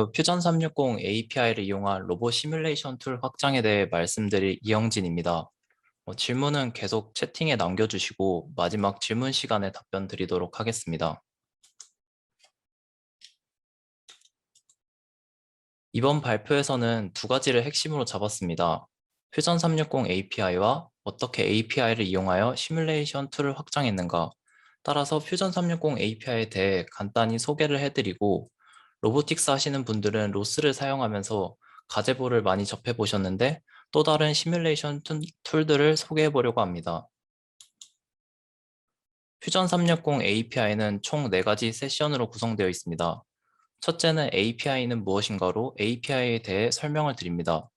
안녕하세요. 퓨전 360 API를 이용한 로봇 시뮬레이션 툴 확장에 대해 말씀드릴 이영진입니다. 질문은 계속 채팅에 남겨주시고 마지막 질문 시간에 답변 드리도록 하겠습니다. 이번 발표에서는 두 가지를 핵심으로 잡았습니다. 퓨전 360 API와 어떻게 API를 이용하여 시뮬레이션 툴을 확장했는가, 따라서 퓨전 360 API에 대해 간단히 소개를 해드리고 로보틱스 하시는 분들은 로스를 사용하면서 가제보를 많이 접해보셨는데 또 다른 시뮬레이션 툴들을 소개해보려고 합니다. 퓨전 360 API는 총 4가지 세션으로 구성되어 있습니다. 첫째는 API는 무엇인가로 API에 대해 설명을 드립니다.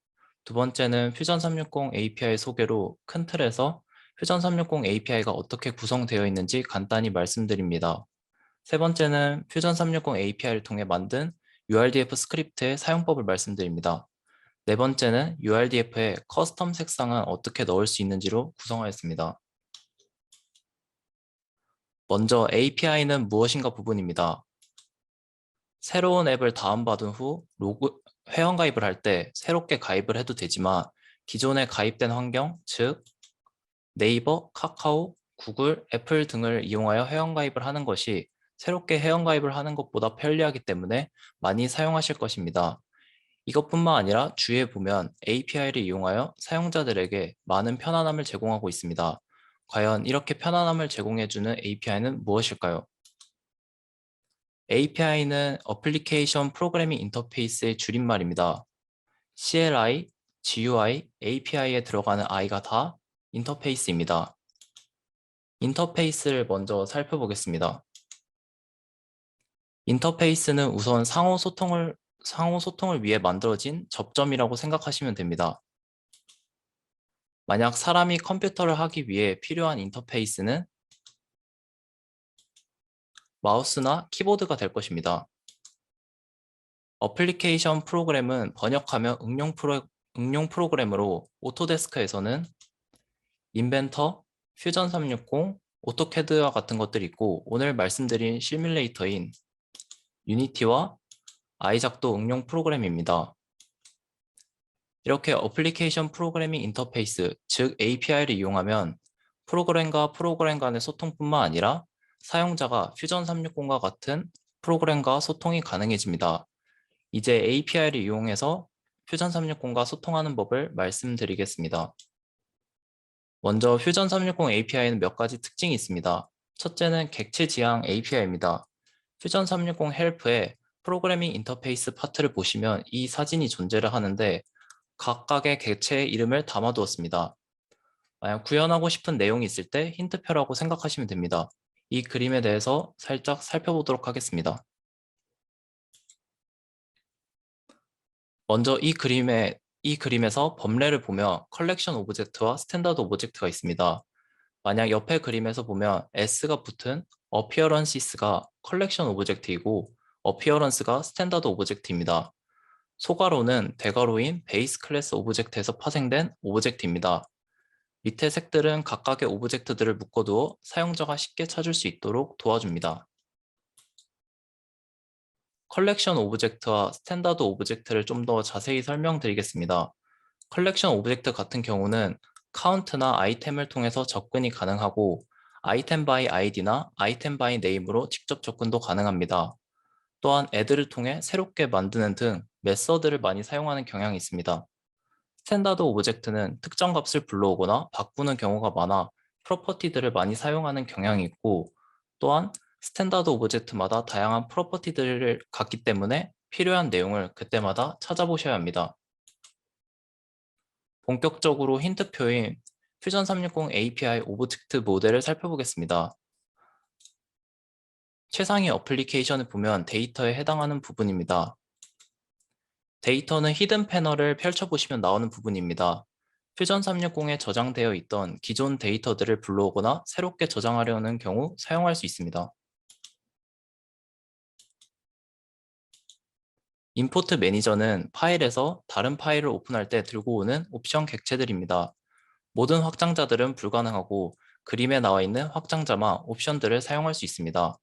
두 번째는 퓨전 360 API 소개로 큰 틀에서 퓨전 360 API가 어떻게 구성되어 있는지 간단히 말씀드립니다. 세 번째는 퓨전 360 API를 통해 만든 URDF 스크립트의 사용법을 말씀드립니다. 네 번째는 URDF에 커스텀 색상은 어떻게 넣을 수 있는지로 구성하였습니다. 먼저 API는 무엇인가 부분입니다. 새로운 앱을 다운받은 후 회원가입을 할 때 새롭게 가입을 해도 되지만 기존에 가입된 환경, 즉 네이버, 카카오, 구글, 애플 등을 이용하여 회원가입을 하는 것이 새롭게 회원가입을 하는 것보다 편리하기 때문에 많이 사용하실 것입니다. 이것뿐만 아니라 주위에 보면 API를 이용하여 사용자들에게 많은 편안함을 제공하고 있습니다. 과연 이렇게 편안함을 제공해주는 API는 무엇일까요? API는 어플리케이션 프로그래밍 인터페이스의 줄임말입니다. CLI, GUI, API에 들어가는 I가 다 인터페이스입니다. 인터페이스를 먼저 살펴보겠습니다. 인터페이스는 우선 상호 소통을 위해 만들어진 접점이라고 생각하시면 됩니다. 만약 사람이 컴퓨터를 하기 위해 필요한 인터페이스는 마우스나 키보드가 될 것입니다. 어플리케이션 프로그램은 번역하면 응용 프로그램으로 오토데스크에서는 인벤터, 퓨전 360, 오토캐드와 같은 것들이 있고 오늘 말씀드린 시뮬레이터인 유니티와 아이작도 응용 프로그램입니다. 이렇게 어플리케이션 프로그래밍 인터페이스, 즉 API를 이용하면 프로그램과 프로그램 간의 소통뿐만 아니라 사용자가 퓨전 360과 같은 프로그램과 소통이 가능해집니다. 이제 API를 이용해서 퓨전 360과 소통하는 법을 말씀드리겠습니다. 먼저 퓨전 360 API는 몇 가지 특징이 있습니다. 첫째는 객체 지향 API입니다. 퓨전 360 헬프에 프로그래밍 인터페이스 파트를 보시면 이 사진이 존재를 하는데 각각의 객체의 이름을 담아두었습니다. 만약 구현하고 싶은 내용이 있을 때 힌트표라고 생각하시면 됩니다. 이 그림에 대해서 살짝 살펴보도록 하겠습니다. 먼저 이 그림에서 범례를 보면 컬렉션 오브젝트와 스탠다드 오브젝트가 있습니다. 만약 옆에 그림에서 보면 S가 붙은 appearances가 컬렉션 오브젝트이고 appearance가 스탠다드 오브젝트입니다. 소가로는 대가로인 베이스 클래스 오브젝트에서 파생된 오브젝트입니다. 밑에 색들은 각각의 오브젝트들을 묶어두어 사용자가 쉽게 찾을 수 있도록 도와줍니다. 컬렉션 오브젝트와 스탠다드 오브젝트를 좀 더 자세히 설명드리겠습니다. 컬렉션 오브젝트 같은 경우는 카운트나 아이템을 통해서 접근이 가능하고 아이템 바이 아이디나 아이템 바이 네임으로 직접 접근도 가능합니다. 또한 애들을 통해 새롭게 만드는 등 메서드를 많이 사용하는 경향이 있습니다. 스탠다드 오브젝트는 특정 값을 불러오거나 바꾸는 경우가 많아 프로퍼티들을 많이 사용하는 경향이 있고 또한 스탠다드 오브젝트마다 다양한 프로퍼티들을 갖기 때문에 필요한 내용을 그때마다 찾아보셔야 합니다. 본격적으로 힌트표인 퓨전 360 API 오브젝트 모델을 살펴보겠습니다. 최상위 어플리케이션을 보면 데이터에 해당하는 부분입니다. 데이터는 히든 패널을 펼쳐보시면 나오는 부분입니다. 퓨전 360에 저장되어 있던 기존 데이터들을 불러오거나 새롭게 저장하려는 경우 사용할 수 있습니다. 임포트 매니저는 파일에서 다른 파일을 오픈할 때 들고 오는 옵션 객체들입니다. 모든 확장자들은 불가능하고 그림에 나와 있는 확장자만 옵션들을 사용할 수 있습니다.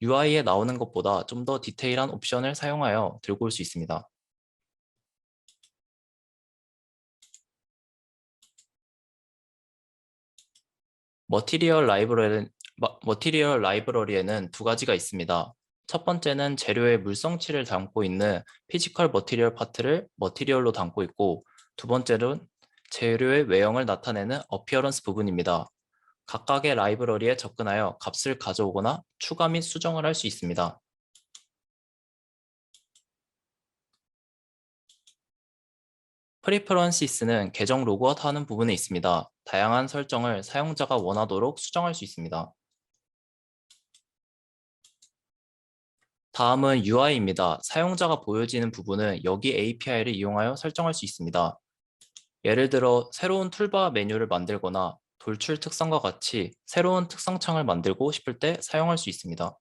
UI에 나오는 것보다 좀 더 디테일한 옵션을 사용하여 들고 올 수 있습니다. 머티리얼 라이브러리에는 두 가지가 있습니다. 첫 번째는 재료의 물성치를 담고 있는 피지컬 머티리얼 파트를 머티리얼로 담고 있고, 두 번째는 재료의 외형을 나타내는 어피어런스 부분입니다. 각각의 라이브러리에 접근하여 값을 가져오거나 추가 및 수정을 할 수 있습니다. 프리퍼런시스는 계정 로그아웃 하는 부분에 있습니다. 다양한 설정을 사용자가 원하도록 수정할 수 있습니다. 다음은 UI입니다. 사용자가 보여지는 부분은 여기 API를 이용하여 설정할 수 있습니다. 예를 들어 새로운 툴바 메뉴를 만들거나 돌출 특성과 같이 새로운 특성창을 만들고 싶을 때 사용할 수 있습니다.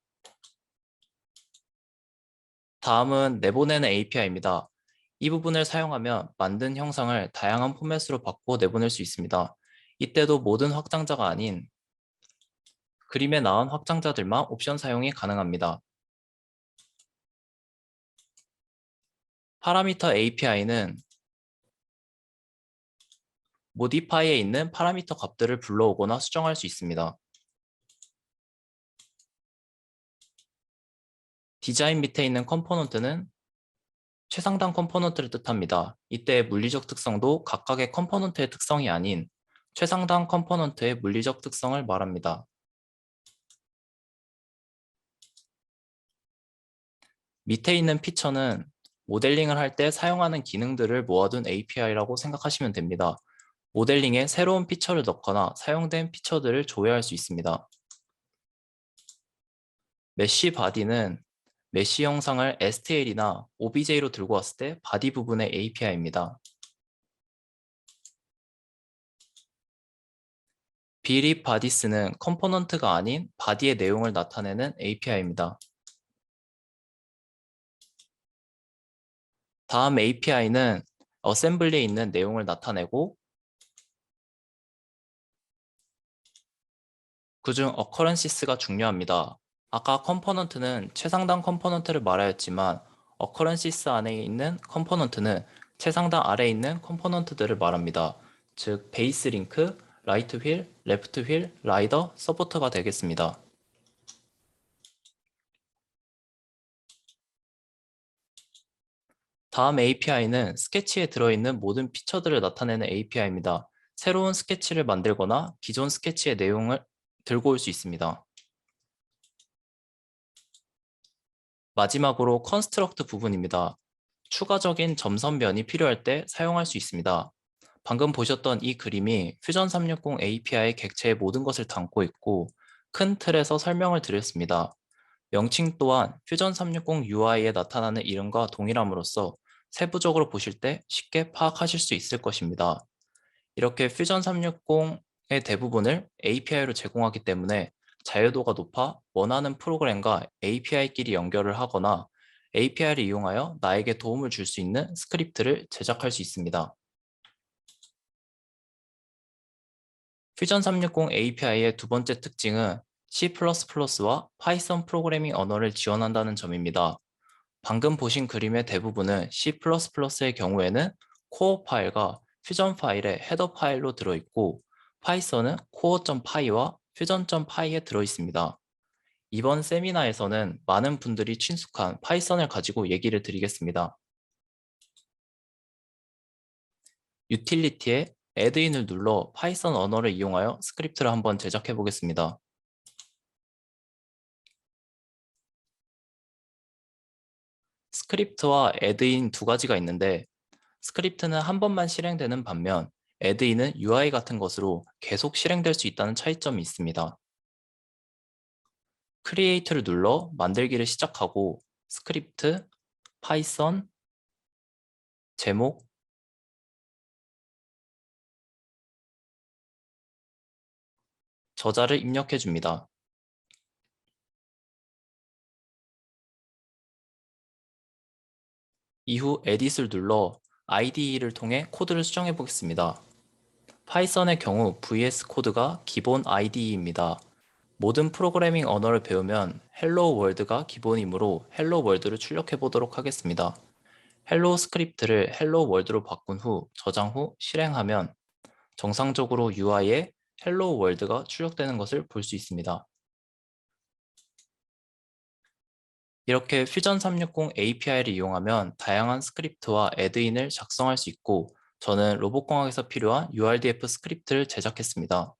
다음은 내보내는 API입니다. 이 부분을 사용하면 만든 형상을 다양한 포맷으로 바꿔 내보낼 수 있습니다. 이때도 모든 확장자가 아닌 그림에 나온 확장자들만 옵션 사용이 가능합니다. 파라미터 API는 모디파이에 있는 파라미터 값들을 불러오거나 수정할 수 있습니다. 디자인 밑에 있는 컴포넌트는 최상단 컴포넌트를 뜻합니다. 이때 물리적 특성도 각각의 컴포넌트의 특성이 아닌 최상단 컴포넌트의 물리적 특성을 말합니다. 밑에 있는 피처는 모델링을 할 때 사용하는 기능들을 모아둔 API라고 생각하시면 됩니다. 모델링에 새로운 피처를 넣거나 사용된 피처들을 조회할 수 있습니다. 메쉬 바디는 메쉬 영상을 STL이나 OBJ로 들고 왔을 때 바디 부분의 API입니다. 비립 바디스는 컴포넌트가 아닌 바디의 내용을 나타내는 API입니다. 다음 API는 어셈블리에 있는 내용을 나타내고 그중 occurrences가 중요합니다. 아까 컴포넌트는 최상단 컴포넌트를 말하였지만 occurrences 안에 있는 컴포넌트는 최상단 아래에 있는 컴포넌트들을 말합니다. 즉 베이스 링크, 라이트 휠, 레프트 휠, 라이더, 서포터가 되겠습니다. 다음 API는 스케치에 들어있는 모든 피처들을 나타내는 API입니다. 새로운 스케치를 만들거나 기존 스케치의 내용을 들고 올 수 있습니다. 마지막으로 컨스트럭트 부분입니다. 추가적인 점선변이 필요할 때 사용할 수 있습니다. 방금 보셨던 이 그림이 퓨전 360 API의 객체의 모든 것을 담고 있고 큰 틀에서 설명을 드렸습니다. 명칭 또한 퓨전 360 UI에 나타나는 이름과 동일함으로써 세부적으로 보실 때 쉽게 파악하실 수 있을 것입니다. 이렇게 퓨전 360의 대부분을 API로 제공하기 때문에 자유도가 높아 원하는 프로그램과 API끼리 연결을 하거나 API를 이용하여 나에게 도움을 줄 수 있는 스크립트를 제작할 수 있습니다. 퓨전 360 API의 두 번째 특징은 C++와 파이썬 프로그래밍 언어를 지원한다는 점입니다. 방금 보신 그림의 대부분은 C++의 경우에는 코어 파일과 퓨전 파일의 헤더 파일로 들어있고 파이썬은 core.py와 fusion.py에 들어있습니다. 이번 세미나에서는 많은 분들이 친숙한 파이썬을 가지고 얘기를 드리겠습니다. 유틸리티에 add인을 눌러 파이썬 언어를 이용하여 스크립트를 한번 제작해 보겠습니다. 스크립트와 add인 두 가지가 있는데 스크립트는 한 번만 실행되는 반면 add인은 UI 같은 것으로 계속 실행될 수 있다는 차이점이 있습니다. Create를 눌러 만들기를 시작하고 스크립트, 파이썬, 제목, 저자를 입력해 줍니다. 이후 Edit을 눌러 IDE를 통해 코드를 수정해 보겠습니다. 파이썬의 경우 VS 코드가 기본 IDE입니다. 모든 프로그래밍 언어를 배우면 헬로 월드가 기본이므로 헬로 월드를 출력해 보도록 하겠습니다. 헬로 스크립트를 헬로 월드로 바꾼 후 저장 후 실행하면 정상적으로 UI에 헬로 월드가 출력되는 것을 볼 수 있습니다. 이렇게 퓨전 360 API를 이용하면 다양한 스크립트와 애드인을 작성할 수 있고 저는 로봇공학에서 필요한 URDF 스크립트를 제작했습니다.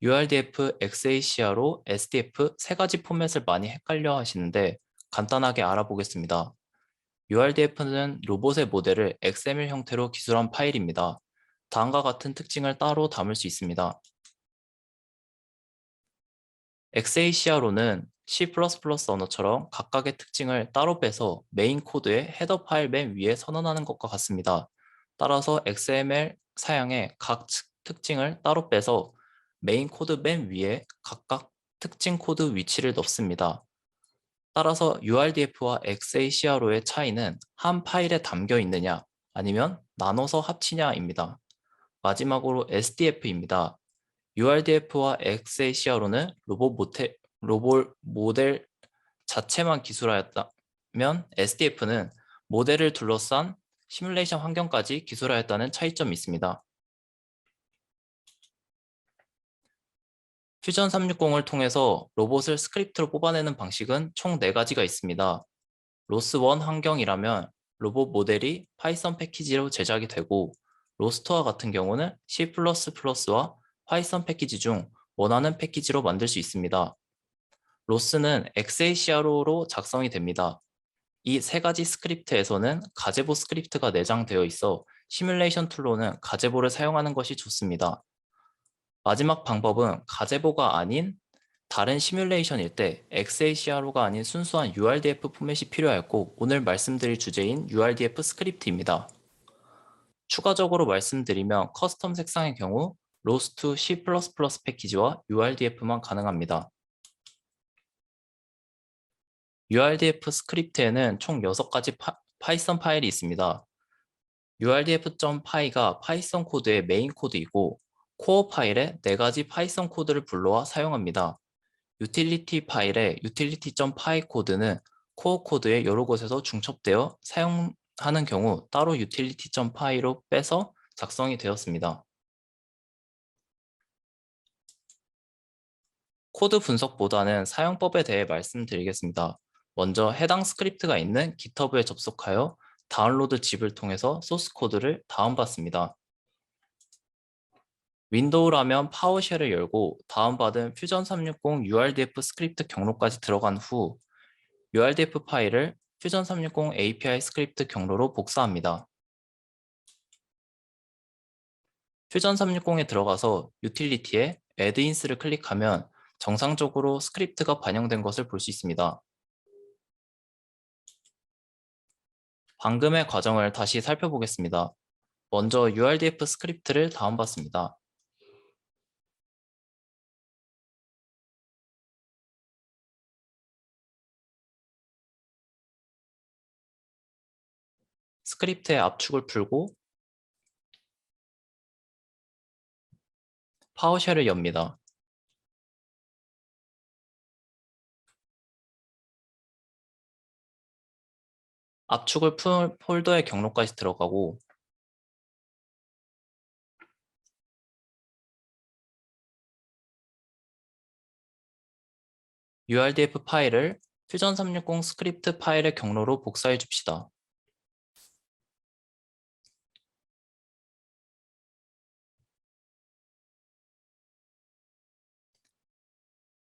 URDF, XACR로 SDF 세 가지 포맷을 많이 헷갈려 하시는데 간단하게 알아보겠습니다. URDF는 로봇의 모델을 XML 형태로 기술한 파일입니다. 다음과 같은 특징을 따로 담을 수 있습니다. XACR로는 C++ 언어처럼 각각의 특징을 따로 빼서 메인 코드의 헤더 파일 맨 위에 선언하는 것과 같습니다. 따라서 XML 사양의 각 특징을 따로 빼서 메인 코드 맨 위에 각각 특징 코드 위치를 넣습니다. 따라서 URDF와 XACR로의 차이는 한 파일에 담겨 있느냐 아니면 나눠서 합치냐입니다. 마지막으로 SDF입니다. URDF와 XACR로는 로봇 모델 자체만 기술하였다면 SDF는 모델을 둘러싼 시뮬레이션 환경까지 기술하였다는 차이점이 있습니다. 퓨전 360을 통해서 로봇을 스크립트로 뽑아내는 방식은 총 4가지가 있습니다. 로스1 환경이라면 로봇 모델이 파이썬 패키지로 제작이 되고 로스트와 같은 경우는 C++와 파이썬 패키지 중 원하는 패키지로 만들 수 있습니다. 로스는 XACR로 작성이 됩니다. 이 3가지 스크립트에서는 가제보 스크립트가 내장되어 있어 시뮬레이션 툴로는 가제보를 사용하는 것이 좋습니다. 마지막 방법은 가제보가 아닌 다른 시뮬레이션일 때 XACR로가 아닌 순수한 URDF 포맷이 필요하였고 오늘 말씀드릴 주제인 URDF 스크립트입니다. 추가적으로 말씀드리면 커스텀 색상의 경우 로스트 C++ 패키지와 URDF만 가능합니다. URDF 스크립트에는 총 6가지 파이썬 파일이 있습니다. urdf.py가 파이썬 코드의 메인 코드이고 코어 파일에 4가지 파이썬 코드를 불러와 사용합니다. 유틸리티 파일의 utility.py 코드는 코어 코드의 여러 곳에서 중첩되어 사용하는 경우 따로 utility.py로 빼서 작성이 되었습니다. 코드 분석보다는 사용법에 대해 말씀드리겠습니다. 먼저 해당 스크립트가 있는 GitHub에 접속하여 다운로드 짚을 통해서 소스 코드를 다운받습니다. 윈도우라면 파워쉘을 열고 다운받은 퓨전 360 URDF 스크립트 경로까지 들어간 후 URDF 파일을 퓨전 360 API 스크립트 경로로 복사합니다. 퓨전 360에 들어가서 유틸리티에 애드인스를 클릭하면 정상적으로 스크립트가 반영된 것을 볼 수 있습니다. 방금의 과정을 다시 살펴보겠습니다. 먼저 URDF 스크립트를 다운받습니다. 스크립트의 압축을 풀고 파워쉘을 엽니다. 압축을 푼 폴더의 경로까지 들어가고 URDF 파일을 퓨전 360 스크립트 파일의 경로로 복사해 줍시다.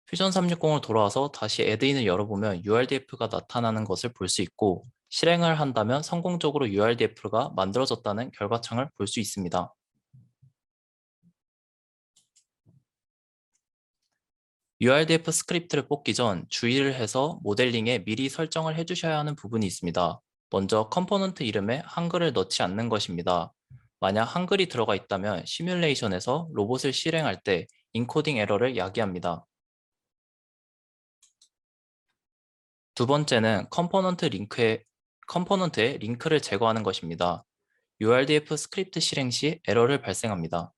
퓨전 360을 돌아와서 다시 애드인을 열어보면 URDF가 나타나는 것을 볼 수 있고 실행을 한다면 성공적으로 URDF가 만들어졌다는 결과창을 볼 수 있습니다. URDF 스크립트를 뽑기 전 주의를 해서 모델링에 미리 설정을 해주셔야 하는 부분이 있습니다. 먼저 컴포넌트 이름에 한글을 넣지 않는 것입니다. 만약 한글이 들어가 있다면 시뮬레이션에서 로봇을 실행할 때 인코딩 에러를 야기합니다. 두 번째는 컴포넌트의 링크를 제거하는 것입니다. URDF 스크립트 실행 시 에러를 발생합니다.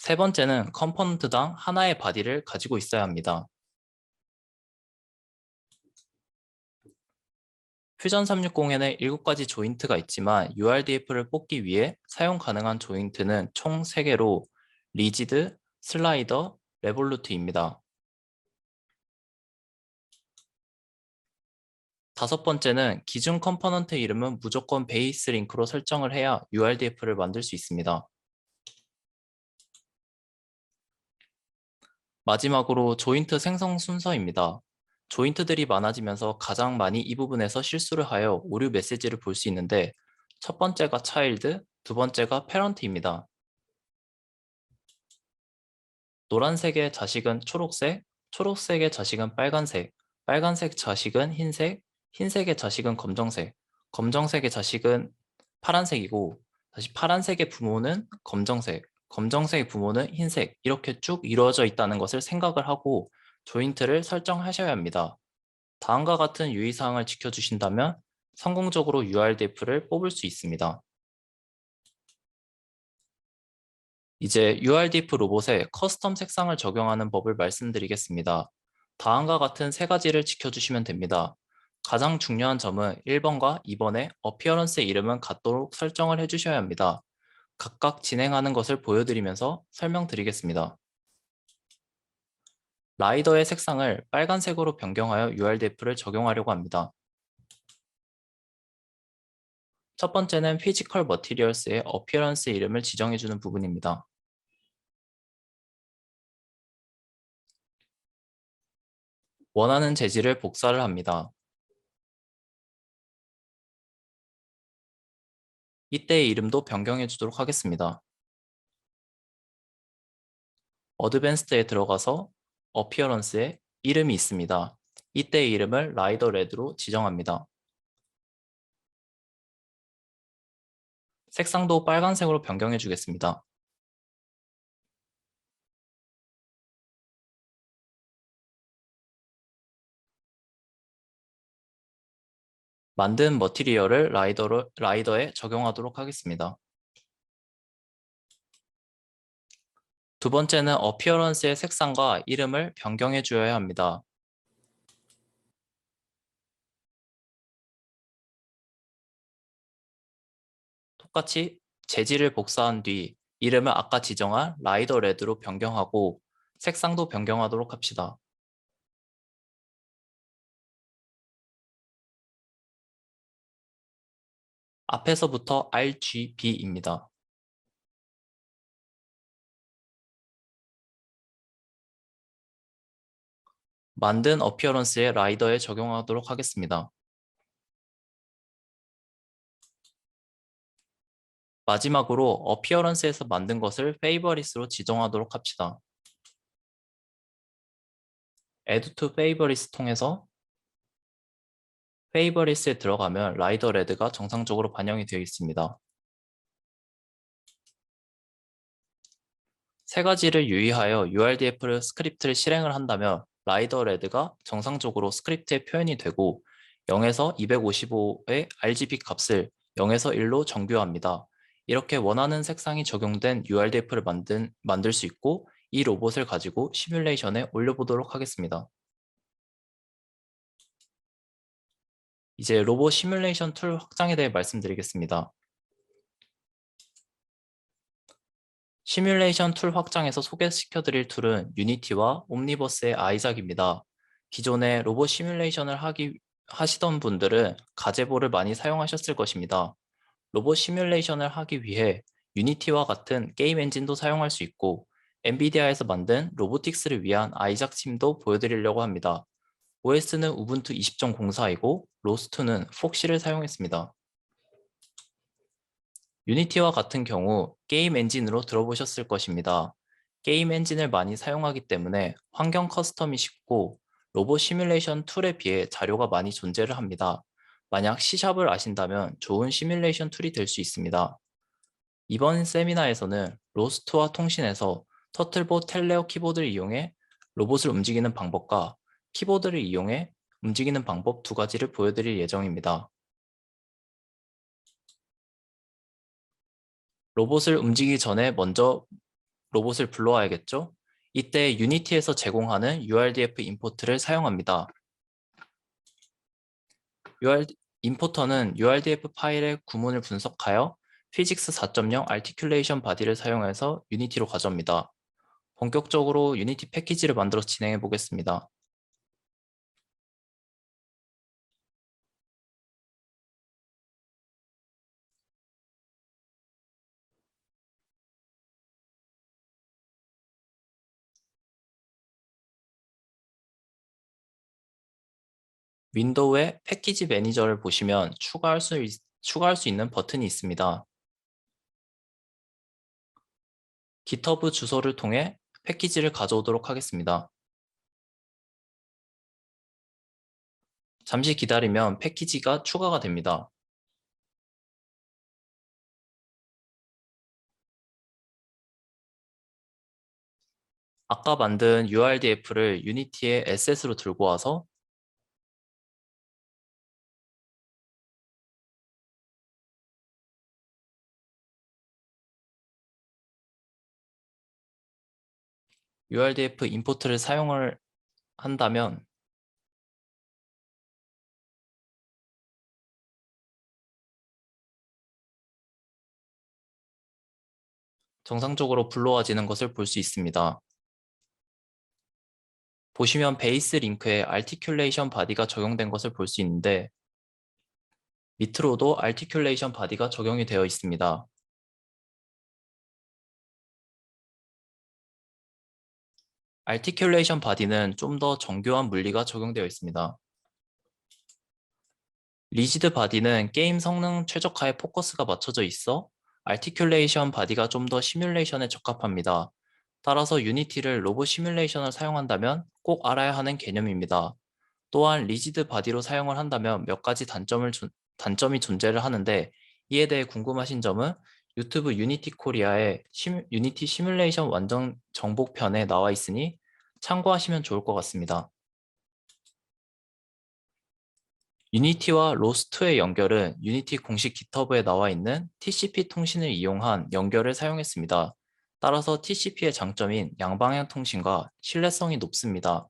세 번째는 컴포넌트당 하나의 바디를 가지고 있어야 합니다. 퓨전 360에는 7가지 조인트가 있지만 URDF를 뽑기 위해 사용 가능한 조인트는 총 3개로 리지드, 슬라이더, 레볼루트입니다. 다섯 번째는 기준 컴포넌트 이름은 무조건 베이스 링크로 설정을 해야 URDF를 만들 수 있습니다. 마지막으로 조인트 생성 순서입니다. 조인트들이 많아지면서 가장 많이 이 부분에서 실수를 하여 오류 메시지를 볼 수 있는데 첫 번째가 차일드, 두 번째가 페런트입니다. 노란색의 자식은 초록색, 초록색의 자식은 빨간색, 빨간색 자식은 흰색, 흰색의 자식은 검정색, 검정색의 자식은 파란색이고 다시 파란색의 부모는 검정색, 검정색의 부모는 흰색 이렇게 쭉 이루어져 있다는 것을 생각을 하고 조인트를 설정하셔야 합니다. 다음과 같은 유의사항을 지켜주신다면 성공적으로 URDF를 뽑을 수 있습니다. 이제 URDF 로봇에 커스텀 색상을 적용하는 법을 말씀드리겠습니다. 다음과 같은 세 가지를 지켜주시면 됩니다. 가장 중요한 점은 1번과 2번의 어피어런스의 이름은 같도록 설정을 해주셔야 합니다. 각각 진행하는 것을 보여드리면서 설명드리겠습니다. 라이더의 색상을 빨간색으로 변경하여 URDF를 적용하려고 합니다. 첫 번째는 피지컬 머티리얼스의 어피어런스 이름을 지정해주는 부분입니다. 원하는 재질을 복사를 합니다. 이때의 이름도 변경해 주도록 하겠습니다. 어드밴스드에 들어가서 어피어런스에 이름이 있습니다. 이때의 이름을 라이더 레드로 지정합니다. 색상도 빨간색으로 변경해 주겠습니다. 만든 머티리얼을 라이더에 적용하도록 하겠습니다. 두 번째는 어피어런스의 색상과 이름을 변경해 주어야 합니다. 똑같이 재질을 복사한 뒤 이름을 아까 지정한 라이더 레드로 변경하고 색상도 변경하도록 합시다. 앞에서부터 RGB입니다. 만든 어피어런스의 라이더에 적용하도록 하겠습니다. 마지막으로 어피어런스에서 만든 것을 페이버리스로 지정하도록 합시다. Add to Favorites 통해서 페이버리스에 들어가면 라이더 레드가 정상적으로 반영이 되어 있습니다. 세 가지를 유의하여 URDF 스크립트를 실행을 한다면 라이더 레드가 정상적으로 스크립트에 표현이 되고 0에서 255의 RGB 값을 0에서 1로 정교합니다. 이렇게 원하는 색상이 적용된 URDF를 만들 수 있고 이 로봇을 가지고 시뮬레이션에 올려보도록 하겠습니다. 이제 로봇 시뮬레이션 툴 확장에 대해 말씀드리겠습니다. 시뮬레이션 툴 확장에서 소개시켜드릴 툴은 유니티와 옴니버스의 아이작입니다. 기존에 로봇 시뮬레이션을 하시던 분들은 가제보를 많이 사용하셨을 것입니다. 로봇 시뮬레이션을 하기 위해 유니티와 같은 게임 엔진도 사용할 수 있고 엔비디아에서 만든 로보틱스를 위한 아이작 팀도 보여드리려고 합니다. OS는 우분투 20.04이고 로스트는 폭시를 사용했습니다. 유니티와 같은 경우 게임 엔진으로 들어보셨을 것입니다. 게임 엔진을 많이 사용하기 때문에 환경 커스텀이 쉽고 로봇 시뮬레이션 툴에 비해 자료가 많이 존재를 합니다. 만약 C샵을 아신다면 좋은 시뮬레이션 툴이 될 수 있습니다. 이번 세미나에서는 로스트와 통신에서 터틀봇 텔레어 키보드를 이용해 로봇을 움직이는 방법과 키보드를 이용해 움직이는 방법 두 가지를 보여드릴 예정입니다. 로봇을 움직이기 전에 먼저 로봇을 불러와야겠죠? 이때 유니티에서 제공하는 URDF 임포트를 사용합니다. 임포터는 URDF 파일의 구문을 분석하여 physics 4.0 articulation body를 사용해서 유니티로 가져옵니다. 본격적으로 유니티 패키지를 만들어 진행해 보겠습니다. 윈도우의 패키지 매니저를 보시면 추가할 수 있는 버튼이 있습니다. GitHub 주소를 통해 패키지를 가져오도록 하겠습니다. 잠시 기다리면 패키지가 추가가 됩니다. 아까 만든 URDF를 유니티의 에셋으로 들고 와서 URDF 임포트를 사용을 한다면 정상적으로 불러와지는 것을 볼 수 있습니다. 보시면 베이스 링크에 articulation body가 적용된 것을 볼 수 있는데 밑으로도 articulation body가 적용이 되어 있습니다. articulation body는 좀 더 정교한 물리가 적용되어 있습니다. 리지드 바디는 게임 성능 최적화에 포커스가 맞춰져 있어 articulation body가 좀 더 시뮬레이션에 적합합니다. 따라서 유니티를 로봇 시뮬레이션을 사용한다면 꼭 알아야 하는 개념입니다. 또한 리지드 바디로 사용을 한다면 몇 가지 단점이 존재를 하는데 이에 대해 궁금하신 점은 유튜브 유니티 코리아의 유니티 시뮬레이션 완전 정복편에 나와 있으니 참고하시면 좋을 것 같습니다. 유니티와 로스2의 연결은 유니티 공식 GitHub에 나와 있는 TCP 통신을 이용한 연결을 사용했습니다. 따라서 TCP의 장점인 양방향 통신과 신뢰성이 높습니다.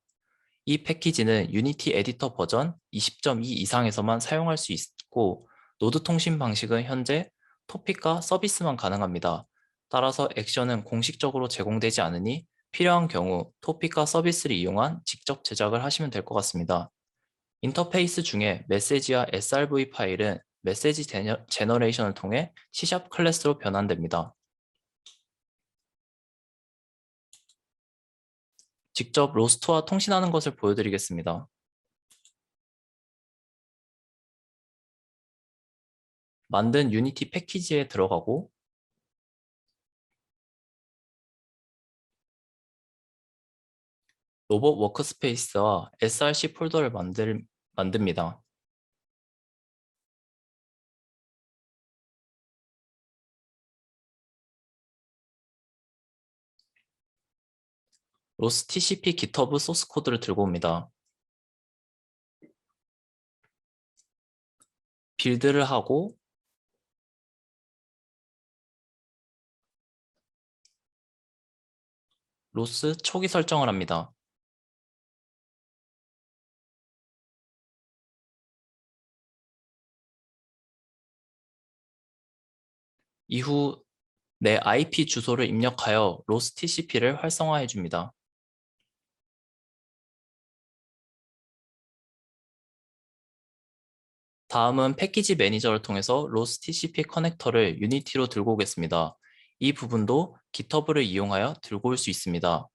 이 패키지는 유니티 에디터 버전 20.2 이상에서만 사용할 수 있고 노드 통신 방식은 현재 토픽과 서비스만 가능합니다. 따라서 액션은 공식적으로 제공되지 않으니 필요한 경우 토픽과 서비스를 이용한 직접 제작을 하시면 될 것 같습니다. 인터페이스 중에 메시지와 SRV 파일은 메시지 제너레이션을 통해 C# 클래스로 변환됩니다. 직접 로스트와 통신하는 것을 보여드리겠습니다. 만든 유니티 패키지에 들어가고 로봇 워크스페이스와 src 폴더를 만듭니다. 로스 TCP GitHub 소스 코드를 들고 옵니다. 빌드를 하고 로스 초기 설정을 합니다. 이후 내 IP 주소를 입력하여 로스 TCP를 활성화해 줍니다. 다음은 패키지 매니저를 통해서 로스 TCP 커넥터를 유니티로 들고 오겠습니다. 이 부분도 GitHub를 이용하여 들고 올 수 있습니다.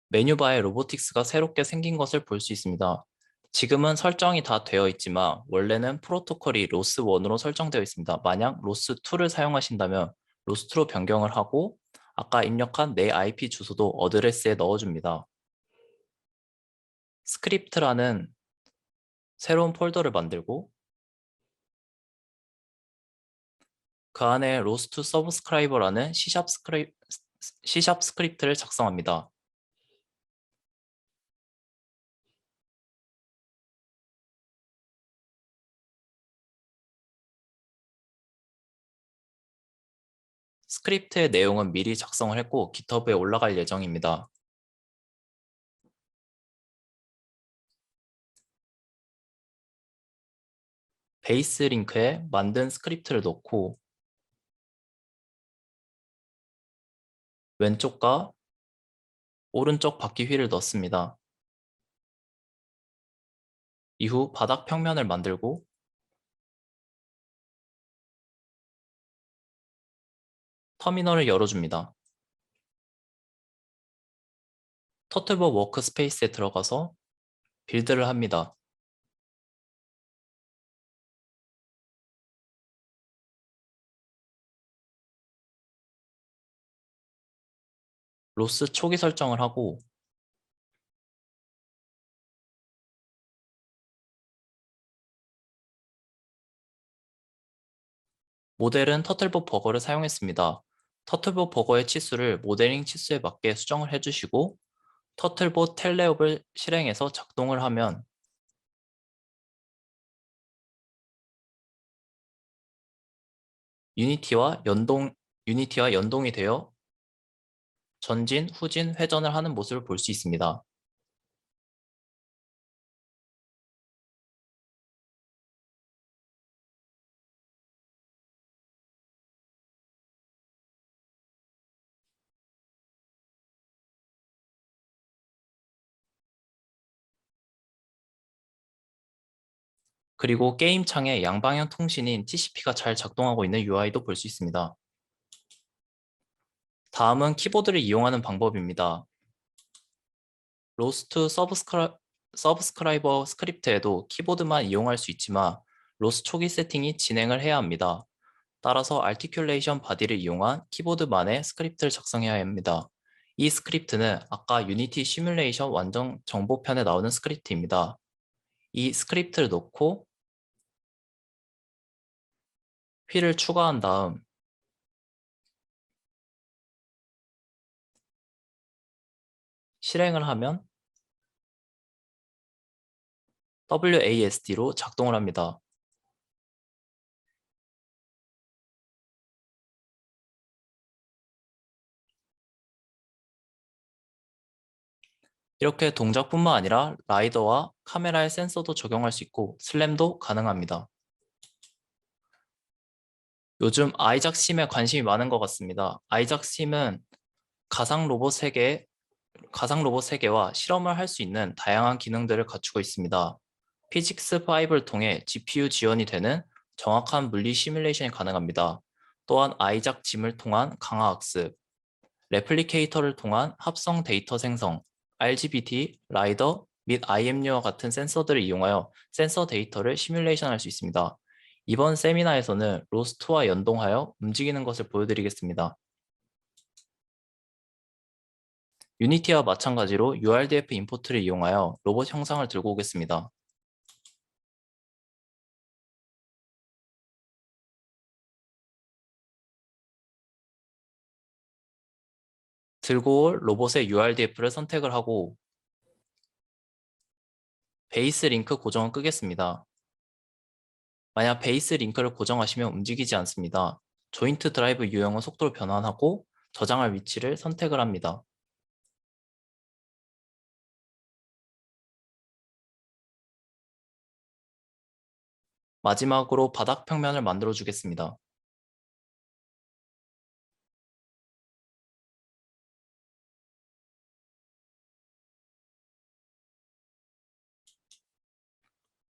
메뉴바에 로보틱스가 새롭게 생긴 것을 볼 수 있습니다. 지금은 설정이 다 되어 있지만 원래는 프로토콜이 로스1으로 설정되어 있습니다. 만약 로스2를 사용하신다면 로스2로 변경을 하고 아까 입력한 내 IP 주소도 어드레스에 넣어줍니다. 스크립트라는 새로운 폴더를 만들고 그 안에 로스트 서브스크라이버라는 C# 스크립트를 작성합니다. 스크립트의 내용은 미리 작성을 했고 GitHub에 올라갈 예정입니다. 베이스 링크에 만든 스크립트를 넣고 왼쪽과 오른쪽 바퀴 휠을 넣습니다. 이후 바닥 평면을 만들고 터미널을 열어줍니다. 터틀봇 워크스페이스에 들어가서 빌드를 합니다. 로스 초기 설정을 하고 모델은 터틀봇 버거를 사용했습니다. 터틀봇 버거의 치수를 모델링 치수에 맞게 수정을 해주시고 터틀봇 텔레업을 실행해서 작동을 하면 유니티와 연동이 되어 전진, 후진, 회전을 하는 모습을 볼 수 있습니다. 그리고 게임 창에 양방향 통신인 TCP가 잘 작동하고 있는 UI도 볼 수 있습니다. 다음은 키보드를 이용하는 방법입니다. 로스트 서브스크라이버 스크립트에도 키보드만 이용할 수 있지만 로스 초기 세팅이 진행을 해야 합니다. 따라서 articulation body를 이용한 키보드만의 스크립트를 작성해야 합니다. 이 스크립트는 아까 유니티 시뮬레이션 완성 정보편에 나오는 스크립트입니다. 이 스크립트를 넣고 휠을 추가한 다음 실행을 하면 WASD로 작동을 합니다. 이렇게 동작뿐만 아니라 라이더와 카메라의 센서도 적용할 수 있고 슬램도 가능합니다. 요즘 아이작 심에 관심이 많은 것 같습니다. 아이작 심은 가상 로봇 세계와 실험을 할 수 있는 다양한 기능들을 갖추고 있습니다. 피직스5를 통해 GPU 지원이 되는 정확한 물리 시뮬레이션이 가능합니다. 또한 아이작 짐을 통한 강화 학습, 레플리케이터를 통한 합성 데이터 생성, RGBT, 라이더 및 IMU와 같은 센서들을 이용하여 센서 데이터를 시뮬레이션할 수 있습니다. 이번 세미나에서는 로스트와 연동하여 움직이는 것을 보여드리겠습니다. 유니티와 마찬가지로 URDF 임포트를 이용하여 로봇 형상을 들고 오겠습니다. 들고 올 로봇의 URDF를 선택을 하고 베이스 링크 고정을 끄겠습니다. 만약 베이스 링크를 고정하시면 움직이지 않습니다. 조인트 드라이브 유형은 속도를 변환하고 저장할 위치를 선택을 합니다. 마지막으로 바닥 평면을 만들어 주겠습니다.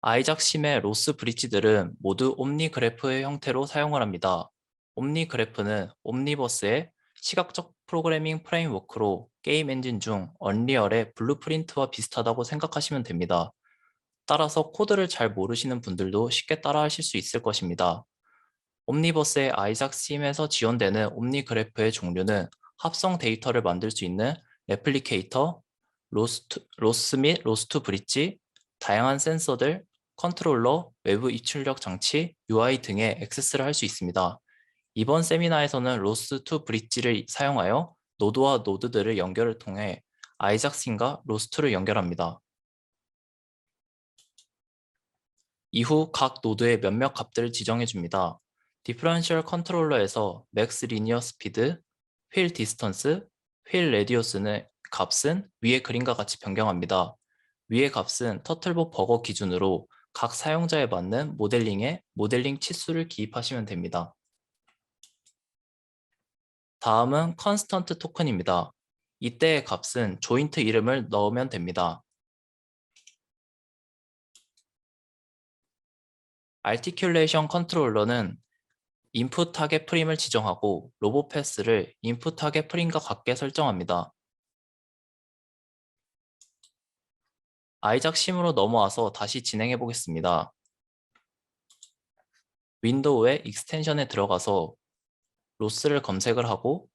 아이작 심의 로스 브릿지들은 모두 옴니 그래프의 형태로 사용을 합니다. 옴니 그래프는 옴니버스의 시각적 프로그래밍 프레임워크로 게임 엔진 중 언리얼의 블루프린트와 비슷하다고 생각하시면 됩니다. 따라서 코드를 잘 모르시는 분들도 쉽게 따라하실 수 있을 것입니다. 옴니버스의 아이작 심에서 지원되는 옴니 그래프의 종류는 합성 데이터를 만들 수 있는 레플리케이터, 로스 및 로스트 브릿지, 다양한 센서들, 컨트롤러, 외부 입출력 장치, UI 등의 액세스를 할 수 있습니다. 이번 세미나에서는 로스 투 브릿지를 사용하여 노드와 노드들을 연결을 통해 아이작스과 로스2를 연결합니다. 이후 각 노드의 몇몇 값들을 지정해 줍니다. 디퍼런셜 컨트롤러에서 맥스 리니어 스피드, 휠 디스턴스, 휠 레디어스의 값은 위의 그림과 같이 변경합니다. 위의 값은 터틀봇 버거 기준으로 각 사용자에 맞는 모델링에 모델링 치수를 기입하시면 됩니다. 다음은 컨스턴트 토큰입니다. 이때의 값은 조인트 이름을 넣으면 됩니다. 아티큘레이션 컨트롤러는 인풋 타겟 프림을 지정하고 로봇 패스를 인풋 타겟 프림과 같게 설정합니다. 아이작 심으로 넘어와서 다시 진행해 보겠습니다. 윈도우의 익스텐션에 들어가서 로스를 검색을 하고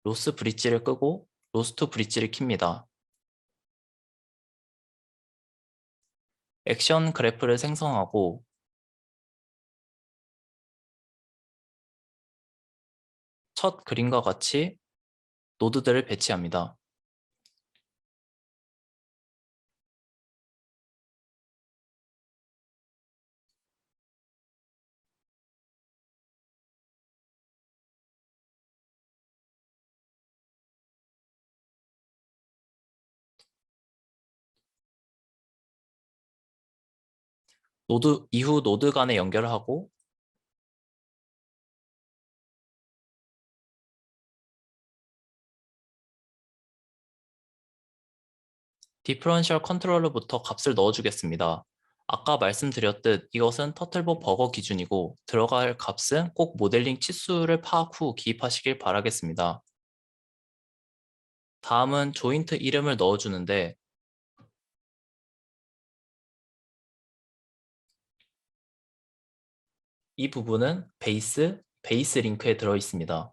로스 브릿지를 끄고 로스2 브릿지를 킵니다. 액션 그래프를 생성하고 첫 그림과 같이 노드들을 배치합니다. 이후 노드 간에 연결을 하고 디퍼런셜 컨트롤러부터 값을 넣어주겠습니다. 아까 말씀드렸듯 이것은 터틀봇 버거 기준이고 들어갈 값은 꼭 모델링 치수를 파악 후 기입하시길 바라겠습니다. 다음은 조인트 이름을 넣어주는데 이 부분은 베이스 링크에 들어있습니다.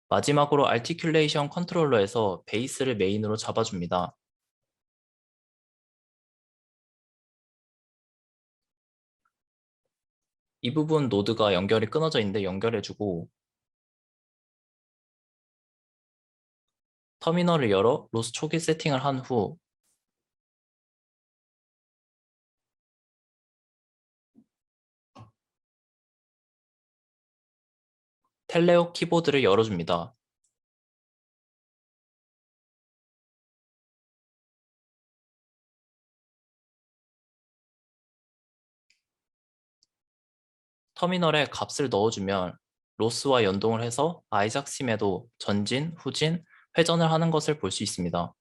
마지막으로 아티큘레이션 컨트롤러에서 베이스를 메인으로 잡아줍니다. 이 부분 노드가 연결이 끊어져 있는데 연결해주고 터미널을 열어 로스 초기 세팅을 한 후 텔레오 키보드를 열어줍니다. 터미널에 값을 넣어주면 로스와 연동을 해서 아이작심에도 전진, 후진, 회전을 하는 것을 볼 수 있습니다.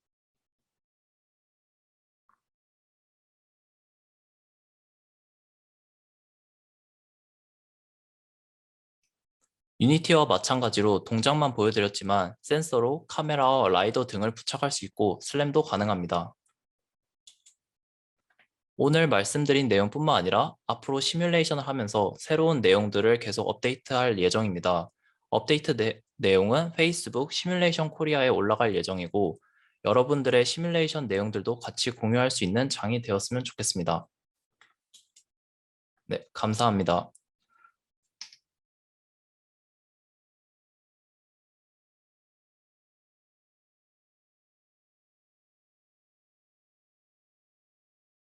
유니티와 마찬가지로 동작만 보여드렸지만 센서로 카메라와 라이더 등을 부착할 수 있고 슬램도 가능합니다. 오늘 말씀드린 내용뿐만 아니라 앞으로 시뮬레이션을 하면서 새로운 내용들을 계속 업데이트할 예정입니다. 업데이트 내용은 페이스북 시뮬레이션 코리아에 올라갈 예정이고 여러분들의 시뮬레이션 내용들도 같이 공유할 수 있는 장이 되었으면 좋겠습니다. 네, 감사합니다.